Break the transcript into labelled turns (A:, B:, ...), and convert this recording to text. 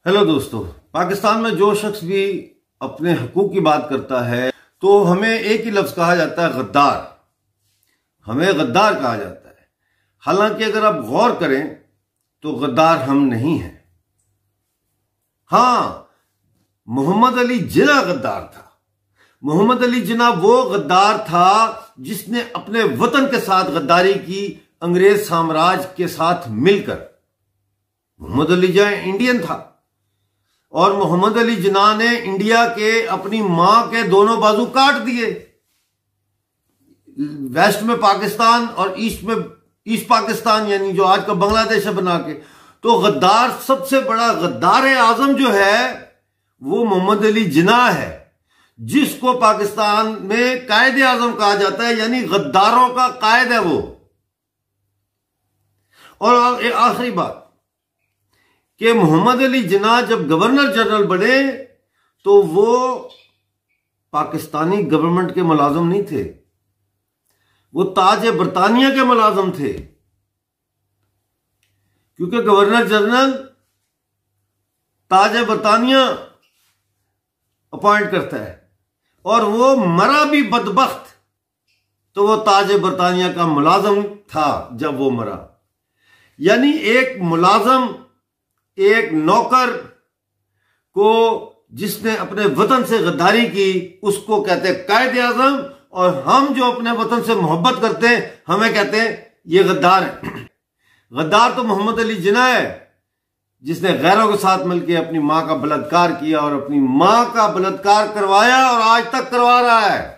A: Hello दोस्तों, पाकिस्तान में जो शख्स भी अपने हकूक की बात करता है तो हमें एक ही लफ्ज कहा जाता है, गद्दार। हमें गद्दार कहा जाता है। हालांकि अगर आप गौर करें तो गद्दार हम नहीं हैं। हां, मोहम्मद अली जिन्ना गद्दार था। मोहम्मद अली जिन्ना वो गद्दार था जिसने अपने वतन के साथ गद्दारी की, अंग्रेज साम्राज्य के साथ मिलकर। मोहम्मद अली जिन्ना इंडियन था और मोहम्मद अली जिन्ना ने इंडिया के अपनी मां के दोनों बाजू काट दिए। वेस्ट में पाकिस्तान और ईस्ट पाकिस्तान, यानी जो आज का बांग्लादेश है बना के। तो गद्दार, सबसे बड़ा गद्दार आजम जो है वो मोहम्मद अली जिन्ना है, जिसको पाकिस्तान में कायदे आजम कहा जाता है, यानी गद्दारों का कायद है वो। और एक आखिरी बात कि मोहम्मद अली जिन्ना जब गवर्नर जनरल बने तो वो पाकिस्तानी गवर्नमेंट के मुलाजिम नहीं थे, वो ताज बरतानिया के मुलाजिम थे। क्योंकि गवर्नर जनरल ताज बरतानिया अपॉइंट करता है और वो मरा भी बदबख्त, तो वो ताज बरतानिया का मुलाजिम था जब वो मरा। यानी एक मुलाजिम, एक नौकर को जिसने अपने वतन से गद्दारी की, उसको कहते हैं कायदे आजम। और हम जो अपने वतन से मोहब्बत करते हैं हमें कहते हैं ये गद्दार है। गद्दार तो मोहम्मद अली जिन्ना है जिसने गैरों के साथ मिलकर अपनी मां का बलात्कार किया और अपनी मां का बलात्कार करवाया और आज तक करवा रहा है।